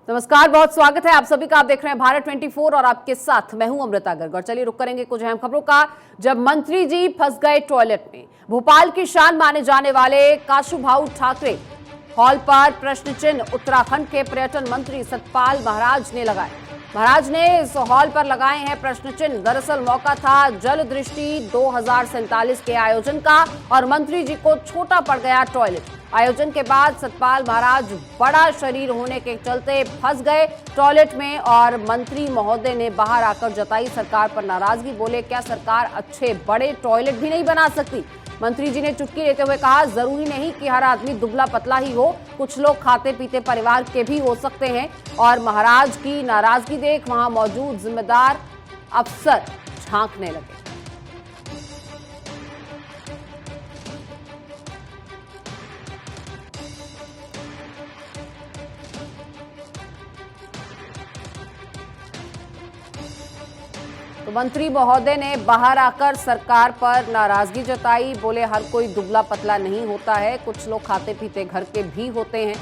नमस्कार, बहुत स्वागत है आप सभी का। आप देख रहे हैं भारत 24 और आपके साथ मैं हूं अमृता गर्ग। और चलिए रुक करेंगे कुछ अहम खबरों का। जब मंत्री जी फंस गए टॉयलेट में, भोपाल की शान माने जाने वाले काशुभाऊ ठाकरे हॉल पर प्रश्न चिन्ह उत्तराखंड के पर्यटन मंत्री सतपाल महाराज ने लगाए। महाराज ने इस हॉल पर लगाए हैं प्रश्न चिन्ह। दरअसल मौका था जल दृष्टि 2047 के आयोजन का और मंत्री जी को छोटा पड़ गया टॉयलेट। आयोजन के बाद सतपाल महाराज बड़ा शरीर होने के चलते फंस गए टॉयलेट में और मंत्री महोदय ने बाहर आकर जताई सरकार पर नाराजगी। बोले, क्या सरकार अच्छे बड़े टॉयलेट भी नहीं बना सकती? मंत्री जी ने चुटकी लेते हुए कहा, जरूरी नहीं कि हर आदमी दुबला पतला ही हो, कुछ लोग खाते पीते परिवार के भी हो सकते हैं। और महाराज की नाराजगी देख वहां मौजूद जिम्मेदार अफसर झांकने लगे। तो मंत्री महोदय ने बाहर आकर सरकार पर नाराजगी जताई। बोले, हर कोई दुबला पतला नहीं होता है, कुछ लोग खाते पीते घर के भी होते हैं।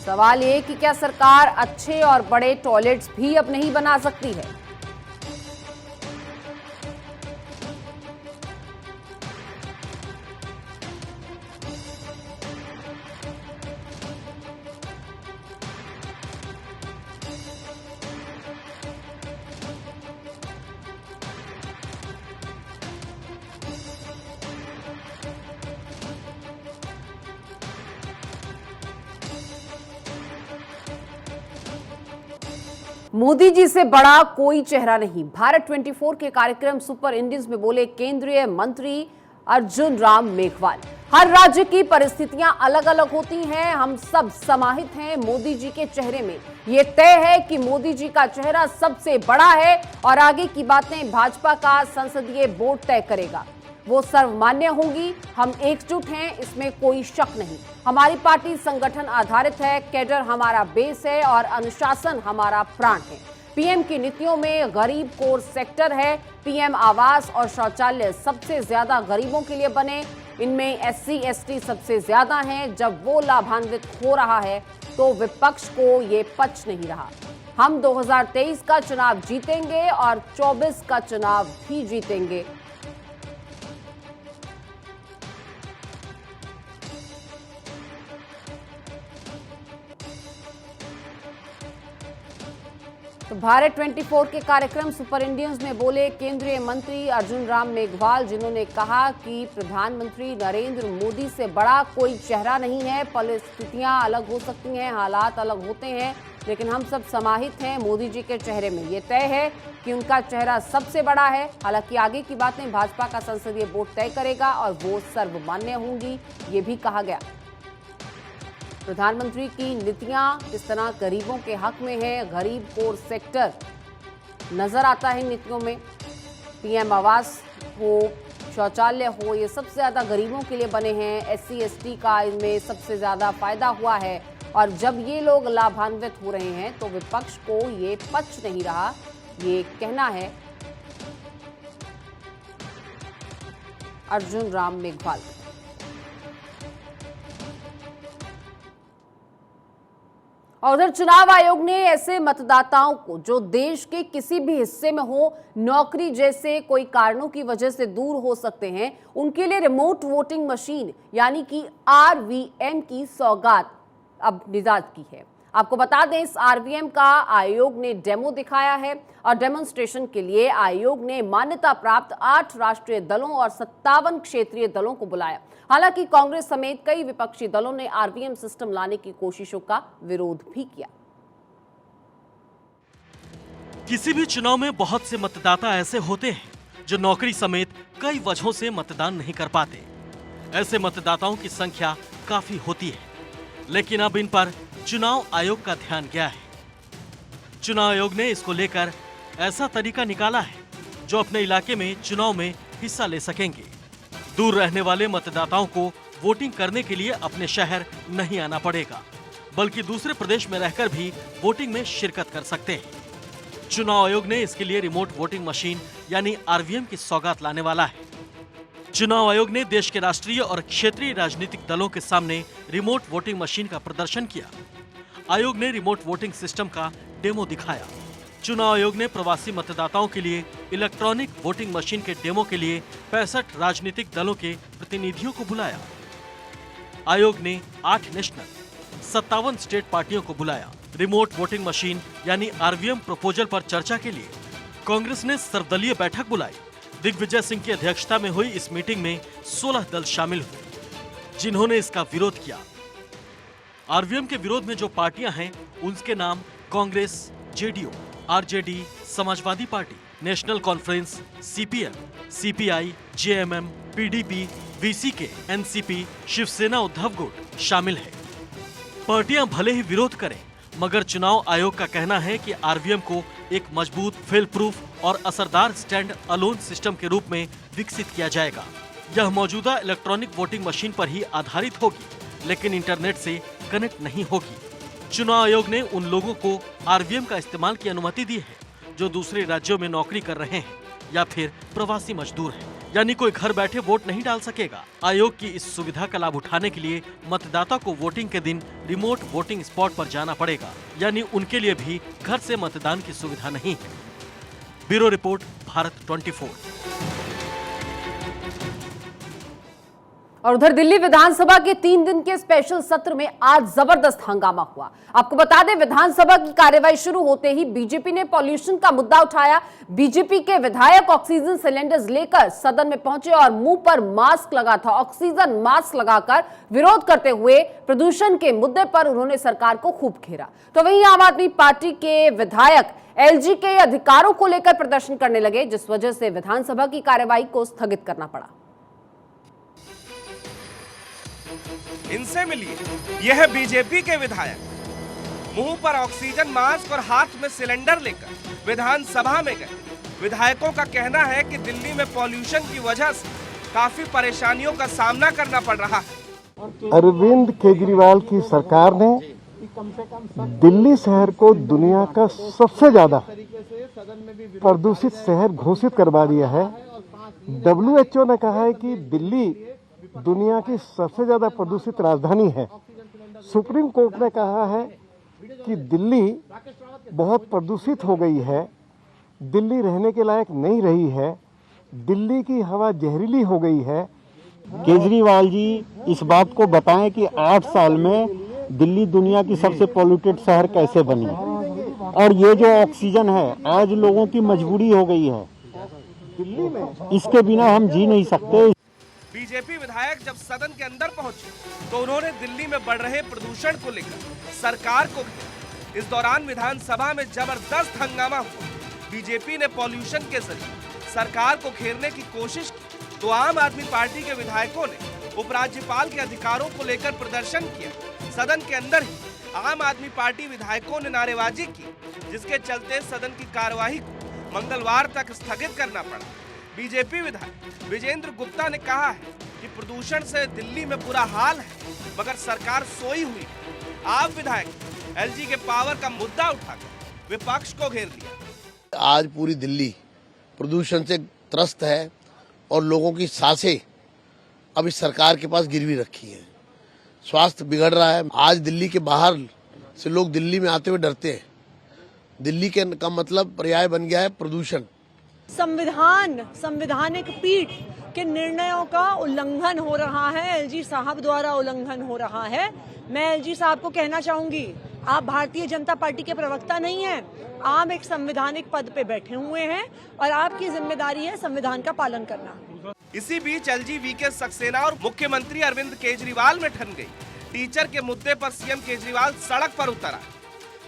सवाल ये कि क्या सरकार अच्छे और बड़े टॉयलेट्स भी अब नहीं बना सकती है? मोदी जी से बड़ा कोई चेहरा नहीं। भारत 24 के कार्यक्रम सुपर इंडियंस में बोले केंद्रीय मंत्री अर्जुन राम मेघवाल। हर राज्य की परिस्थितियां अलग अलग होती हैं, हम सब समाहित हैं मोदी जी के चेहरे में। ये तय है कि मोदी जी का चेहरा सबसे बड़ा है और आगे की बातें भाजपा का संसदीय बोर्ड तय करेगा। वो सर्वमान्य होंगी। हम एकजुट हैं, इसमें कोई शक नहीं। हमारी पार्टी संगठन आधारित है, कैडर हमारा बेस है और अनुशासन हमारा प्राण है। पीएम की नीतियों में गरीब कोर सेक्टर है। पीएम आवास और शौचालय सबसे ज्यादा गरीबों के लिए बने। इनमें एससी एसटी सबसे ज्यादा हैं। जब वो लाभान्वित हो रहा है तो विपक्ष को ये पच नहीं रहा। हम 2023 का चुनाव जीतेंगे और 24 का चुनाव भी जीतेंगे। तो भारत 24 के कार्यक्रम सुपर इंडियंस में बोले केंद्रीय मंत्री अर्जुन राम मेघवाल, जिन्होंने कहा कि प्रधानमंत्री नरेंद्र मोदी से बड़ा कोई चेहरा नहीं है। परिस्थितियां अलग हो सकती हैं, हालात अलग होते हैं, लेकिन हम सब समाहित हैं मोदी जी के चेहरे में। ये तय है कि उनका चेहरा सबसे बड़ा है। हालांकि आगे की बातें भाजपा का संसदीय बोर्ड तय करेगा और वो सर्वमान्य होंगी, ये भी कहा गया। प्रधानमंत्री की नीतियां किस तरह गरीबों के हक में है। गरीब कोर सेक्टर नजर आता है नीतियों में। पीएम आवास हो, शौचालय हो, ये सबसे ज्यादा गरीबों के लिए बने हैं। एससी एसटी का इनमें सबसे ज्यादा फायदा हुआ है और जब ये लोग लाभान्वित हो रहे हैं तो विपक्ष को ये पच नहीं रहा। ये कहना है अर्जुन राम मेघवाल। और उधर चुनाव आयोग ने ऐसे मतदाताओं को जो देश के किसी भी हिस्से में हो, नौकरी जैसे कोई कारणों की वजह से दूर हो सकते हैं, उनके लिए रिमोट वोटिंग मशीन यानी कि आरवीएम की सौगात अब निजात की है। आपको बता दें, इस आरवीएम का आयोग ने डेमो दिखाया है और डेमोन्स्ट्रेशन के लिए आयोग ने मान्यता प्राप्त 8 राष्ट्रीय दलों और 57 क्षेत्रीय दलों को बुलाया। हालांकि कांग्रेस समेत कई विपक्षी दलों ने आरवीएम सिस्टम लाने की कोशिशों का विरोध भी किया। किसी भी चुनाव में बहुत से मतदाता ऐसे होते हैं जो नौकरी समेत कई वजहों से मतदान नहीं कर पाते। ऐसे मतदाताओं की संख्या काफी होती है, लेकिन अब इन पर चुनाव आयोग का ध्यान गया है। चुनाव आयोग ने इसको लेकर ऐसा तरीका निकाला है जो अपने इलाके में चुनाव में हिस्सा ले सकेंगे। दूर रहने वाले मतदाताओं को वोटिंग करने के लिए अपने शहर नहीं आना पड़ेगा, बल्कि दूसरे प्रदेश में रहकर भी वोटिंग में शिरकत कर सकते हैं। चुनाव आयोग ने इसके लिए रिमोट वोटिंग मशीन यानी आरवीएम की सौगात लाने वाला है। चुनाव आयोग ने देश के राष्ट्रीय और क्षेत्रीय राजनीतिक दलों के सामने रिमोट वोटिंग मशीन का प्रदर्शन किया। आयोग ने रिमोट वोटिंग सिस्टम का डेमो दिखाया। चुनाव आयोग ने प्रवासी मतदाताओं के लिए इलेक्ट्रॉनिक वोटिंग मशीन के डेमो के लिए 65 राजनीतिक दलों के प्रतिनिधियों को बुलाया। आयोग ने 8 नेशनल, 57 स्टेट पार्टियों को बुलाया। रिमोट वोटिंग मशीन यानी आरवीएम प्रपोजल पर चर्चा के लिए कांग्रेस ने सर्वदलीय बैठक बुलाई। दिग्विजय सिंह की अध्यक्षता में हुई इस मीटिंग में 16 दल शामिल हुए, जिन्होंने इसका विरोध किया। आरवीएम के विरोध में जो पार्टियां हैं, उनके नाम कांग्रेस, जेडीयू, आरजेडी, समाजवादी पार्टी, नेशनल कॉन्फ्रेंस, सीपीएम, सीपीआई, जेएमएम, पीडीपी, वीसीके, एनसीपी, शिवसेना उद्धव गुट शामिल है। पार्टियां भले ही विरोध करें, मगर चुनाव आयोग का कहना है कि आरवीएम को एक मजबूत, फेल प्रूफ और असरदार स्टैंड अलोन सिस्टम के रूप में विकसित किया जाएगा। यह मौजूदा इलेक्ट्रॉनिक वोटिंग मशीन पर ही आधारित होगी, लेकिन इंटरनेट से कनेक्ट नहीं होगी। चुनाव आयोग ने उन लोगों को आरवीएम का इस्तेमाल की अनुमति दी है जो दूसरे राज्यों में नौकरी कर रहे हैं या फिर प्रवासी मजदूर हैं, यानी कोई घर बैठे वोट नहीं डाल सकेगा। आयोग की इस सुविधा का लाभ उठाने के लिए मतदाता को वोटिंग के दिन रिमोट वोटिंग स्पॉट पर जाना पड़ेगा, यानी उनके लिए भी घर से मतदान की सुविधा नहीं है। Bureau report, Bharat 24। और उधर दिल्ली विधानसभा के 3 दिन के स्पेशल सत्र में आज जबरदस्त हंगामा हुआ। आपको बता दें, विधानसभा की कार्यवाही शुरू होते ही बीजेपी ने पॉल्यूशन का मुद्दा उठाया। बीजेपी के विधायक ऑक्सीजन सिलेंडर्स लेकर सदन में पहुंचे और मुंह पर मास्क लगा था, ऑक्सीजन मास्क लगाकर विरोध करते हुए प्रदूषण के मुद्दे पर उन्होंने सरकार को खूब घेरा। तो वहीं आम आदमी पार्टी के विधायक एलजी के अधिकारों को लेकर प्रदर्शन करने लगे, जिस वजह से विधानसभा की कार्यवाही को स्थगित करना पड़ा। इनसे मिलिए, यह बीजेपी के विधायक मुंह पर ऑक्सीजन मास्क और हाथ में सिलेंडर लेकर विधानसभा में गए। विधायकों का कहना है कि दिल्ली में पॉल्यूशन की वजह से काफी परेशानियों का सामना करना पड़ रहा है। अरविंद केजरीवाल की सरकार ने दिल्ली शहर को दुनिया का सबसे ज्यादा प्रदूषित शहर घोषित करवा दिया है। WHO ने कहा है कि दिल्ली दुनिया की सबसे ज्यादा प्रदूषित राजधानी है। सुप्रीम कोर्ट ने कहा है कि दिल्ली बहुत प्रदूषित हो गई है, दिल्ली रहने के लायक नहीं रही है, दिल्ली की हवा जहरीली हो गई है। केजरीवाल जी इस बात को बताएं कि 8 साल में दिल्ली दुनिया की सबसे पॉल्यूटेड शहर कैसे बनी, और ये जो ऑक्सीजन है आज लोगों की मजबूरी हो गई है, दिल्ली में इसके बिना हम जी नहीं सकते। बीजेपी विधायक जब सदन के अंदर पहुंचे तो उन्होंने दिल्ली में बढ़ रहे प्रदूषण को लेकर सरकार को घेरा। इस दौरान विधानसभा में जबरदस्त हंगामा हुआ। बीजेपी ने पॉल्यूशन के जरिए सरकार को घेरने की कोशिश की तो आम आदमी पार्टी के विधायकों ने उपराज्यपाल के अधिकारों को लेकर प्रदर्शन किया। सदन के अंदर ही आम आदमी पार्टी विधायकों ने नारेबाजी की, जिसके चलते सदन की कार्यवाही को मंगलवार तक स्थगित करना पड़ा। बीजेपी विधायक विजेंद्र गुप्ता ने कहा है कि प्रदूषण से दिल्ली में बुरा हाल है, मगर सरकार सोई हुई है। आप विधायक एलजी के पावर का मुद्दा उठाकर विपक्ष को घेर लिया। आज पूरी दिल्ली प्रदूषण से त्रस्त है और लोगों की सांसें अब इस सरकार के पास गिरवी रखी है। स्वास्थ्य बिगड़ रहा है। आज दिल्ली के बाहर से लोग दिल्ली में आते हुए डरते हैं। दिल्ली के का मतलब पर्याय बन गया है प्रदूषण। संवैधानिक पीठ के निर्णयों का उल्लंघन हो रहा है, एलजी साहब द्वारा उल्लंघन हो रहा है। मैं एलजी साहब को कहना चाहूंगी, आप भारतीय जनता पार्टी के प्रवक्ता नहीं हैं, आप एक संवैधानिक पद पे बैठे हुए हैं और आपकी जिम्मेदारी है संविधान का पालन करना। इसी बीच एलजी वीके सक्सेना और मुख्यमंत्री अरविंद केजरीवाल में ठन गई। टीचर के मुद्दे पर सीएम केजरीवाल सड़क पर उतरा।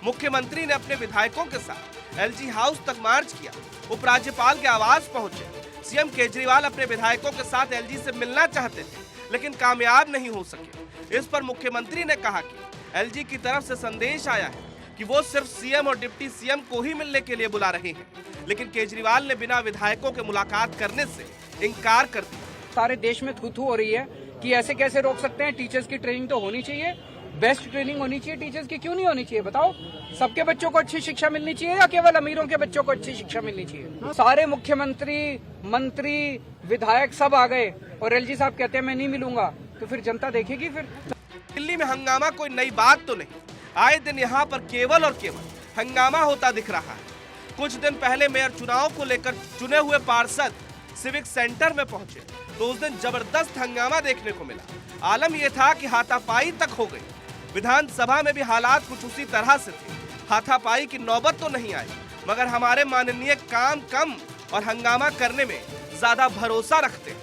मुख्यमंत्री ने अपने विधायकों के साथ एलजी हाउस तक मार्च किया। उपराज्यपाल के आवास पहुंचे। सीएम केजरीवाल अपने विधायकों के साथ एलजी से मिलना चाहते थे, लेकिन कामयाब नहीं हो सके। इस पर मुख्यमंत्री ने कहा कि एलजी की तरफ से संदेश आया है कि वो सिर्फ सीएम और डिप्टी सीएम को ही मिलने के लिए बुला रहे हैं, लेकिन केजरीवाल ने बिना विधायकों के मुलाकात करने से इनकार कर दिया। सारे देश में थू-थू हो रही है कि ऐसे कैसे रोक सकते हैं, टीचर्स की ट्रेनिंग तो होनी चाहिए। बेस्ट ट्रेनिंग होनी चाहिए टीचर्स की, क्यों नहीं होनी चाहिए बताओ? सबके बच्चों को अच्छी शिक्षा मिलनी चाहिए या केवल अमीरों के बच्चों को अच्छी शिक्षा मिलनी चाहिए? सारे मुख्यमंत्री, मंत्री, विधायक सब आ गए और एलजी साहब कहते हैं मैं नहीं मिलूंगा, तो फिर जनता देखेगी फिर। दिल्ली में हंगामा कोई नई बात तो नहीं, आए दिन यहाँ पर केवल और केवल हंगामा होता दिख रहा है। कुछ दिन पहले मेयर चुनाव को लेकर चुने हुए पार्षद सिविक सेंटर में पहुंचे तो उस दिन जबरदस्त हंगामा देखने को मिला। आलम यह था कि हाथापाई तक हो गई। विधानसभा में भी हालात कुछ उसी तरह से थे। हाथापाई की नौबत तो नहीं आई, मगर हमारे माननीय काम कम और हंगामा करने में ज्यादा भरोसा रखते हैं।